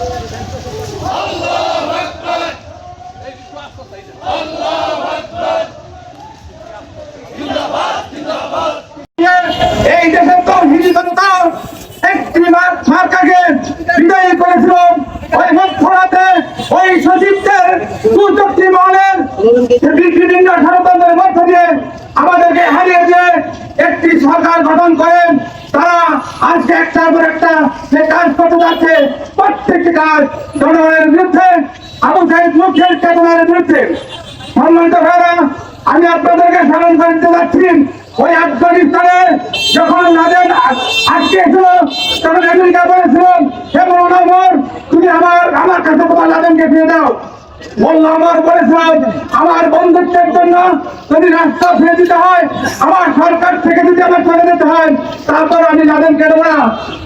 এই দেশের তো হিন্দুত্ব একটি মার্কাকে বিদায়ী করেছিল ওই মধ্যরাতে ওই সচিবদের দুর্যোগী মহলের বিভিন্ন ষড়যন্ত্রের মধ্য দিয়ে আমাদেরকে হারিয়ে দিয়ে একটি সরকার গঠন করেন। তারা আজকে একটার পর একটা যে কাজ করতে যাচ্ছে, প্রত্যেকটি কাজ জনগণের বিরুদ্ধে, আবু সাইদ মুখের চেতনার বিরুদ্ধে। সম্মানিত ভাইরা, আমি আপনাদেরকে স্মরণ করতে যাচ্ছি ওই আফগানিস্তানে যখন লাদেন আটকেছিল তখন আমেরিকা বলেছিল এবং তুমি আমার কাছে তোমার লাদেনকে ফিরে দাও। মোল্লা আমার বলেছিলাম আমার বন্ধুত্বের জন্য যদি রাস্তা ফিরে দিতে হয়, আমার সরকার থেকে যদি আমার চলে যেতে হয়, তারপর আমি লাদেনকে দেবো না।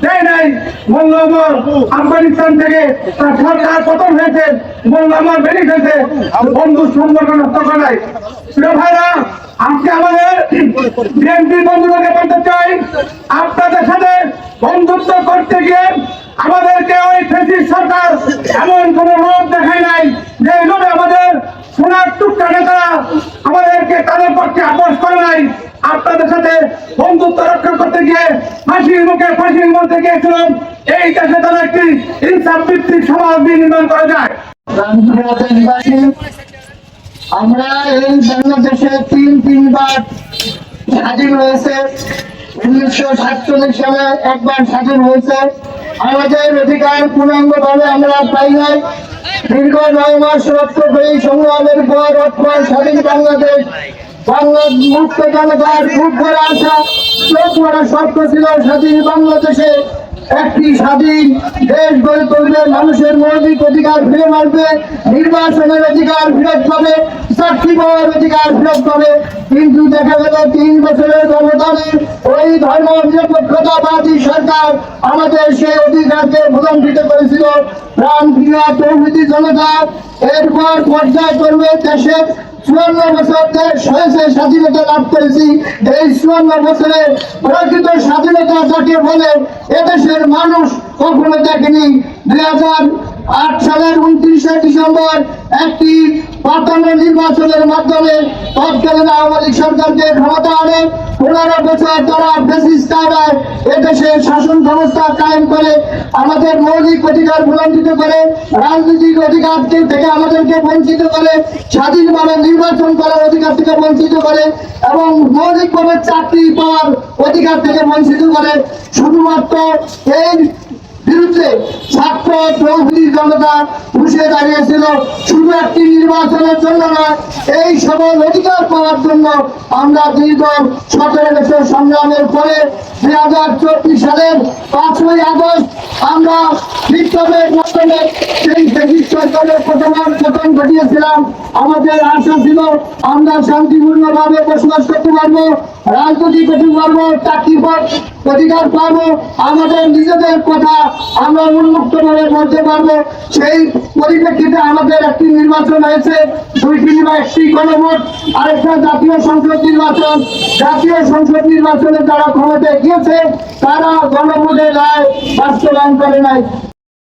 দেয় নাই মোল্লা আমার আফগানিস্তান থেকে তার সরকার পতন হয়েছে, মোল্লা আমার বেরিয়ে হয়েছে, বন্ধুর সম্পর্ক নষ্ট করে নাই। প্রিয় ভাইরা, আজকে আমাদের বিএনপি বন্ধুদেরকে বলতে চাই, আপনাদের সাথে বন্ধুত্ব করতে গিয়ে আমাদেরকে ওই ফ্যাসিস্ট সরকার এমন কোন লোক দেখায় নাই যে লোকে আমাদের সোনার টুকরা নেতারা আমাদেরকে তাদের পক্ষে আপোষ করে নাই। আপনাদের সাথে বন্ধুত্ব রক্ষা করতে গিয়ে ফাঁসির মুখে ফাঁসির মধ্যে গিয়েছিলাম। এই দেশে তারা একটি ইনসাফ ভিত্তিক সমাজ নির্মাণ করা যায়। আমরা এই বাংলাদেশে তিনবার স্বাধীন হয়েছে। 1947 সালে একবার স্বাধীন হয়েছে। আমাদের অধিকার পূর্ণাঙ্গ ভাবে আমরা পাই নাই। দীর্ঘ 9 মাস রক্তক্ষয়ী সংগ্রামের পর অক্ষর স্বাধীন বাংলাদেশ, বাংলা মুক্ত জনতার বুক ভরা আসা, চোখ ভরা স্বপ্ন ছিল স্বাধীন বাংলাদেশে একটি স্বাধীন দেশ গড়ে তুলবে, মানুষের মৌলিক অধিকার ফিরে আসবে, নির্বাচনের অধিকার ফিরত পাবে, চাকরি পাওয়ার অধিকার ফিরত পাবে। কিন্তু দেখা গেল 3 বছরের ব্যবধানে ওই ধর্ম নিরপেক্ষতাবাদী সরকার আমাদের সেই অধিকারকে ভুলম্বিত করেছিল। প্রাণপ্রিয় তৌহিদি জনতা এরপর পর্যায়ক্রমে দেশের 54 বছর দেশ হয়েছে, স্বাধীনতা লাভ করেছি। এই 54 বছরে প্রকৃত স্বাধীনতা যাকে বলে এদেশের মানুষ কখনো দেখেনি। 2008 সালের 29শে ডিসেম্বর একটি পাতানো নির্বাচনের মাধ্যমে তৎকালীন আওয়ামী লীগ সরকারকে ক্ষমতা আনে। 15 বছর তারা ফ্যাসিস্ট কায়দায় এদেশের শাসন ব্যবস্থা কায়েম করে আমাদের মৌলিক অধিকার ভুলম্বিত করে, রাজনৈতিক অধিকার থেকে আমাদেরকে বঞ্চিত করে, স্বাধীনভাবে নির্বাচন করার অধিকার থেকে বঞ্চিত করে এবং মৌলিকভাবে চাকরি পাওয়ার অধিকার থেকে বঞ্চিত করে। শুধুমাত্র এই বিরুদ্ধে ছাত্র তৌহিদি জনতা ঘুষে দাঁড়িয়েছিল, শুধু একটি নির্বাচনের জন্য নয়, এই সকল অধিকার পাওয়ার জন্য। আমরা দীর্ঘ 17 বছর সংগ্রামের পরে 2024 সালের 5ই আগস্ট আমরা বিপ্লবের মাধ্যমে সেই ফ্যাসিস্ট সরকারের পতন ঘটিয়েছিলাম। আমাদের আশা ছিল আমরা শান্তিপূর্ণভাবে বসবাস করতে পারবো, রাজনৈতিক করতে পারবো, চাকরি অধিকার পাবো, আমাদের নিজেদের কথা আমরা উন্মুক্তভাবে বলতে পারবো। সেই পরিপ্রেক্ষিতে আমাদের একটি নির্বাচন হয়েছে, 2টি বা 1টি গণভোট, আরেকটা জাতীয় সংসদ নির্বাচন। জাতীয় সংসদ নির্বাচনে যারা ক্ষমতায় গিয়েছে তারা গণভোটের রায় বাস্তবায়ন করে নাই।